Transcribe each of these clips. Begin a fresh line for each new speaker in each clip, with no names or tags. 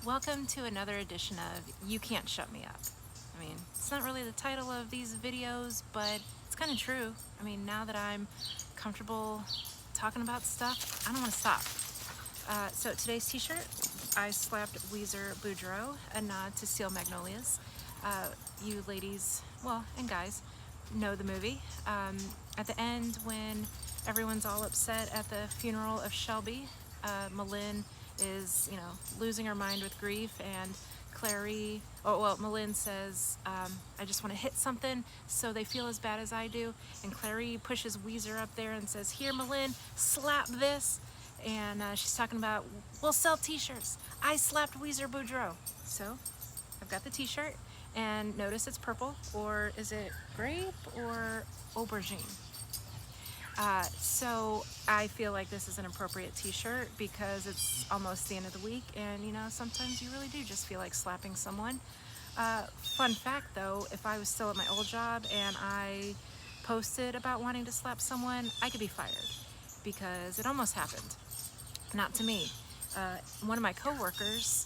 Welcome to another edition of You Can't Shut Me Up. I mean, it's not really the title of these videos, but it's kind of true. I mean, now that I'm comfortable talking about stuff, I don't want to stop. So today's t-shirt, I slapped Weezer Boudreaux, a nod to Steel Magnolias. You ladies, well, and guys, know the movie. At the end, when everyone's all upset at the funeral of Shelby, Malin is, losing her mind with grief, and Clary, Malin says, I just want to hit something so they feel as bad as I do. And Clary pushes Weezer up there and says, here, Malin, slap this. And she's talking about, we'll sell t-shirts. I slapped Weezer Boudreaux. So I've got the t-shirt, and notice it's purple, or is it grape or aubergine? So I feel like this is an appropriate t-shirt because it's almost the end of the week, and sometimes you really do just feel like slapping someone. Fun fact though, if I was still at my old job and I posted about wanting to slap someone, I could be fired because it almost happened. Not to me. One of my coworkers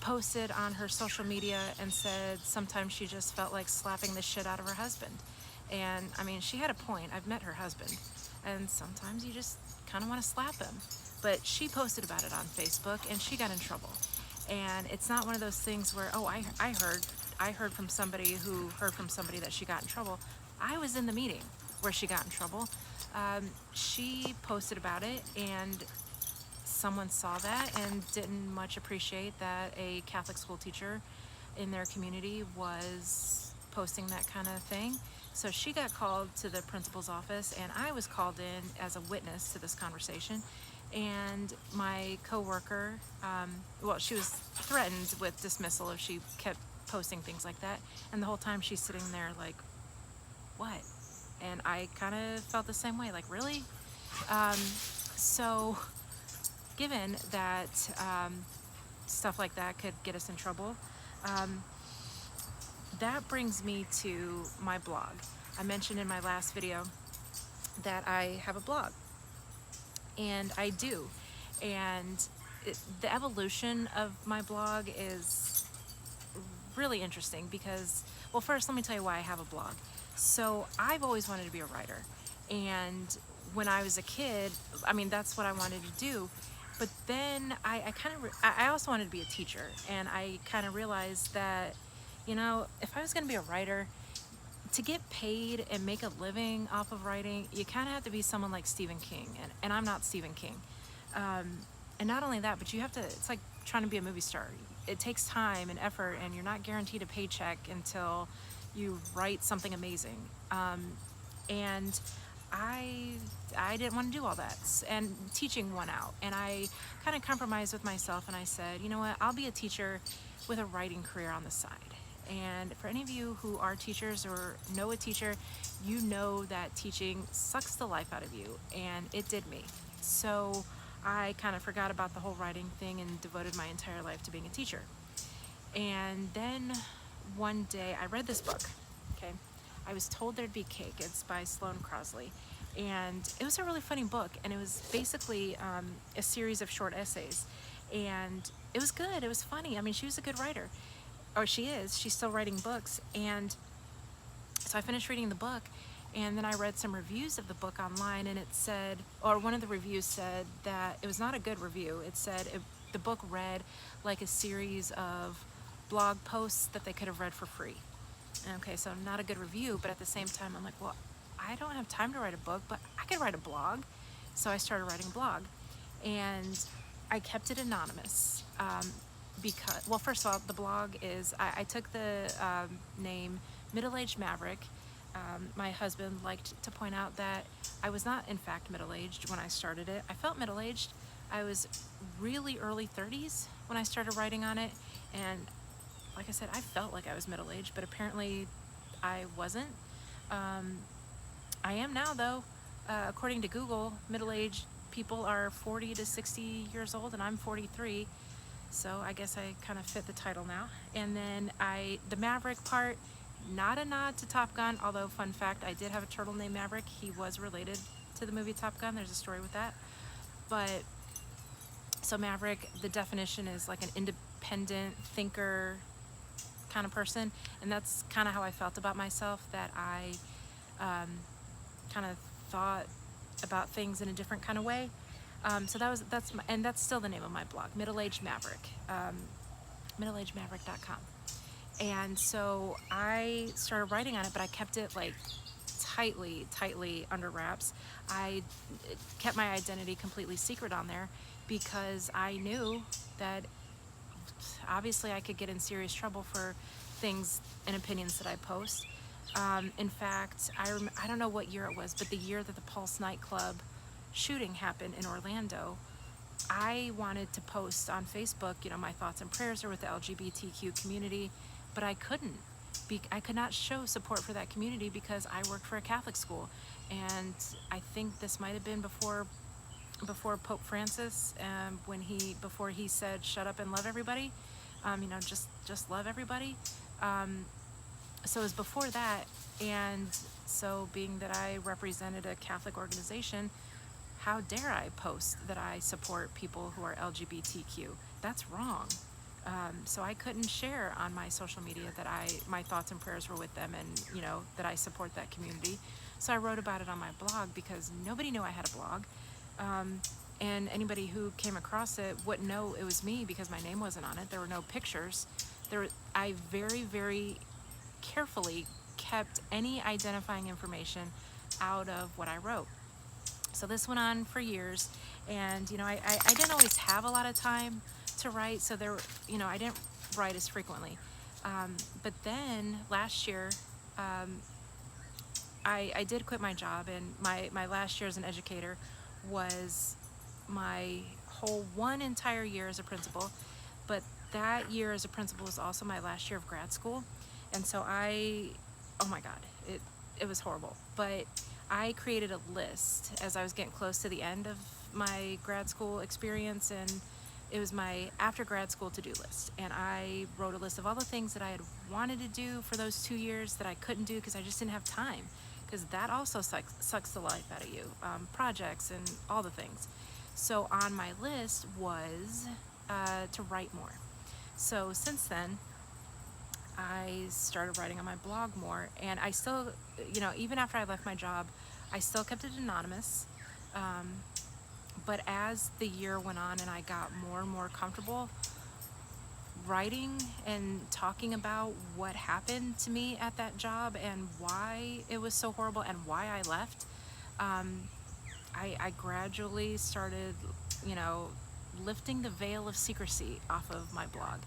posted on her social media and said sometimes she just felt like slapping the shit out of her husband. And I mean, she had a point. I've met her husband, and sometimes you just kind of want to slap him. But she posted about it on Facebook, and she got in trouble. And it's not one of those things where, oh, I heard from somebody who heard from somebody that she got in trouble. I was in the meeting where she got in trouble. She posted about it, and someone saw that and didn't much appreciate that a Catholic school teacher in their community was posting that kind of thing. So she got called to the principal's office, and I was called in as a witness to this conversation. And my coworker, she was threatened with dismissal if she kept posting things like that. And the whole time she's sitting there like, what? And I kind of felt the same way, like, really? So given that stuff like that could get us in trouble, that brings me to my blog. I mentioned in my last video that I have a blog, and I do. And the evolution of my blog is really interesting because, well, first let me tell you why I have a blog. So I've always wanted to be a writer, and when I was a kid, I mean, that's what I wanted to do. But then I also wanted to be a teacher, and I kind of realized that, if I was going to be a writer, to get paid and make a living off of writing, you kind of have to be someone like Stephen King, and I'm not Stephen King. And not only that, but you have to, it's like trying to be a movie star. It takes time and effort, and you're not guaranteed a paycheck until you write something amazing. And I didn't want to do all that, and teaching won out, and I kind of compromised with myself, and I said, you know what, I'll be a teacher with a writing career on the side. And for any of you who are teachers or know a teacher, you know that teaching sucks the life out of you, and it did me. So I kind of forgot about the whole writing thing and devoted my entire life to being a teacher. And then one day I read this book, okay? I was told there'd be cake. It's by Sloane Crosley. And it was a really funny book, and it was basically a series of short essays. And it was good, it was funny. I mean, she was a good writer. Or she is, she's still writing books. And so I finished reading the book, and then I read some reviews of the book online, and it said, or one of the reviews said that it was not a good review. It said the book read like a series of blog posts that they could have read for free. Okay, so not a good review, but at the same time, I'm like, well, I don't have time to write a book, but I could write a blog. So I started writing a blog, and I kept it anonymous because, well, first of all, the blog is, I took the name Middle-Aged Maverick. My husband liked to point out that I was not, in fact, middle-aged when I started it. I felt middle-aged. I was really early 30s when I started writing on it, and like I said, I felt like I was middle-aged, but apparently I wasn't. I am now, though. According to Google, middle-aged people are 40 to 60 years old, and I'm 43, so I guess I kind of fit the title now. And then the Maverick part, not a nod to Top Gun, although, fun fact, I did have a turtle named Maverick. He was related to the movie Top Gun. There's a story with that. But So Maverick, the definition is like an independent thinker kind of person, and that's kind of how I felt about myself, that I kind of thought about things in a different kind of way. So and that's still the name of my blog, Middle Aged Maverick, middleagedmaverick.com. And so I started writing on it, but I kept it like tightly under wraps. I kept my identity completely secret on there because I knew that obviously I could get in serious trouble for things and opinions that I post. In fact, I don't know what year it was, but the year that the Pulse nightclub shooting happened in Orlando, I wanted to post on Facebook, my thoughts and prayers are with the LGBTQ community, but I couldn't. I could not show support for that community because I worked for a Catholic school, and I think this might have been before Pope Francis, before he said shut up and love everybody, just love everybody. So it was before that, and so being that I represented a Catholic organization, how dare I post that I support people who are LGBTQ? That's wrong. So I couldn't share on my social media that my thoughts and prayers were with them, and that I support that community. So I wrote about it on my blog because nobody knew I had a blog, and anybody who came across it wouldn't know it was me because my name wasn't on it. There were no pictures. I very, very carefully kept any identifying information out of what I wrote. So this went on for years, and I didn't always have a lot of time to write, so I didn't write as frequently. But then last year, I did quit my job, and my last year as an educator was my whole one entire year as a principal. But that year as a principal was also my last year of grad school, and so oh my God, it was horrible. But I created a list as I was getting close to the end of my grad school experience, and it was my after grad school to-do list. And I wrote a list of all the things that I had wanted to do for those 2 years that I couldn't do because I just didn't have time, because that also sucks the life out of you, projects and all the things. So on my list was to write more. So since then, I started writing on my blog more, and I still, even after I left my job, I still kept it anonymous. But as the year went on and I got more and more comfortable writing and talking about what happened to me at that job and why it was so horrible and why I left, I gradually started, lifting the veil of secrecy off of my blog.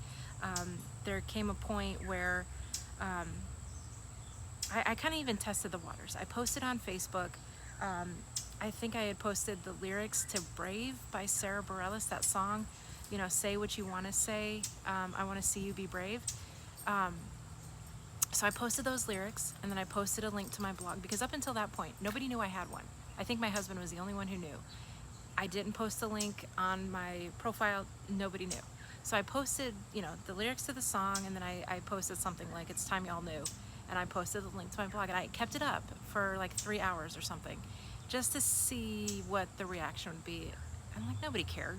There came a point where I kind of even tested the waters. I posted on Facebook. I think I had posted the lyrics to Brave by Sarah Bareilles, that song, say what you want to say, I want to see you be brave. So I posted those lyrics, and then I posted a link to my blog, because up until that point, nobody knew I had one. I think my husband was the only one who knew. I didn't post a link on my profile, nobody knew. So I posted, the lyrics to the song, and then I posted something like, it's time y'all knew. And I posted the link to my blog, and I kept it up for like 3 hours or something, just to see what the reaction would be. And like, nobody cared.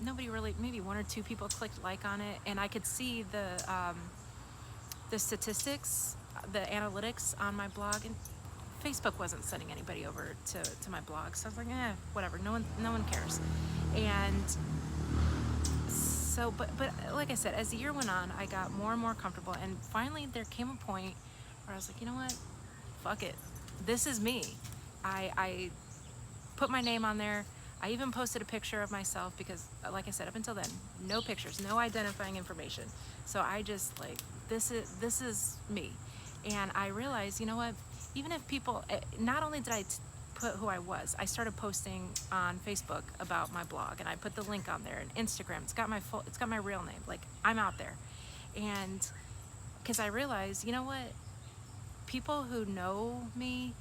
Nobody really, maybe 1 or 2 people clicked like on it, and I could see the statistics, the analytics on my blog, and Facebook wasn't sending anybody over to my blog. So I was like, whatever, no one cares. And so, but like I said, as the year went on, I got more and more comfortable, and finally there came a point where I was like, you know what, fuck it, this is me. I put my name on there. I even posted a picture of myself because, like I said, up until then, no pictures, no identifying information. So I just like, this is me. And I realized, you know what, even if people, not only did I put who I was, I started posting on Facebook about my blog, and I put the link on there, and Instagram, it's got my real name, like, I'm out there. And because I realized, you know what, people who know me,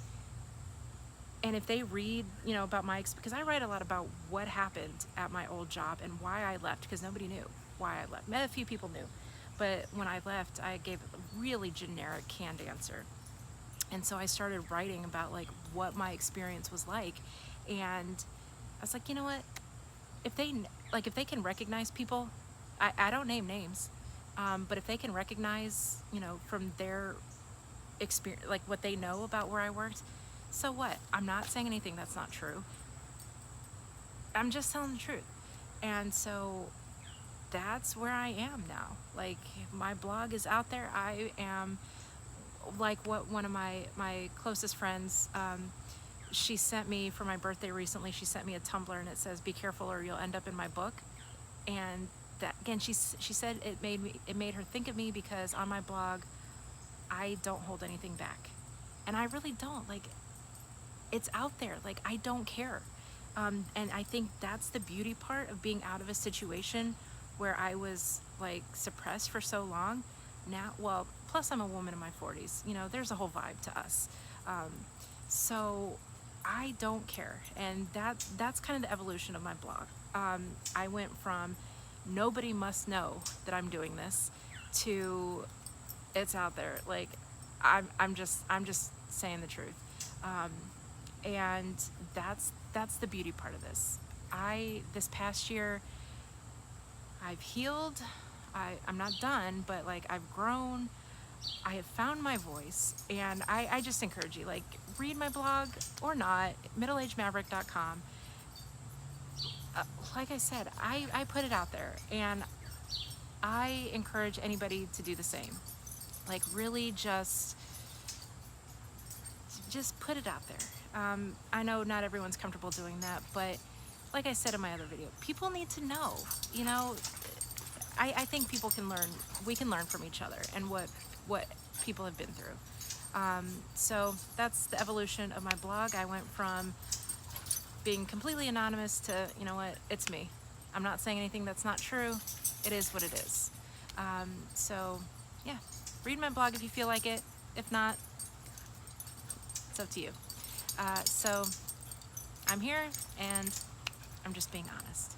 and if they read, about because I write a lot about what happened at my old job and why I left, because nobody knew why I left. A few people knew, but when I left, I gave a really generic, canned answer. And so I started writing about like what my experience was like, and I was like, you know what, if they like if they can recognize people, I don't name names, but if they can recognize, you know, from their experience, like what they know about where I worked, so what? I'm not saying anything that's not true. I'm just telling the truth. And so that's where I am now. Like, my blog is out there. I am like what one of my closest friends, she sent me for my birthday recently, she sent me a Tumblr and it says, "Be careful or you'll end up in my book." And that, again, she said it made her think of me, because on my blog I don't hold anything back. And I really don't. Like, it's out there. Like, I don't care. And I think that's the beauty part of being out of a situation where I was like suppressed for so long. Now, well, plus I'm a woman in my 40s. You know, there's a whole vibe to us. Um, so I don't care, and that's kind of the evolution of my blog. I went from nobody must know that I'm doing this to it's out there. Like, I'm just saying the truth. Um, and that's the beauty part of this. This past year I've healed. I'm not done, but like, I've grown. I have found my voice, and I just encourage you, like, read my blog or not, middleagedmaverick.com. Like I said, I put it out there, and I encourage anybody to do the same. Like, really just put it out there. I know not everyone's comfortable doing that, but like I said in my other video, people need to know. You know, I think people can learn. We can learn from each other and what people have been through. So that's the evolution of my blog. I went from being completely anonymous to, you know what, it's me. I'm not saying anything that's not true. It is what it is. So yeah, read my blog if you feel like it. If not, it's up to you. So I'm here, and I'm just being honest.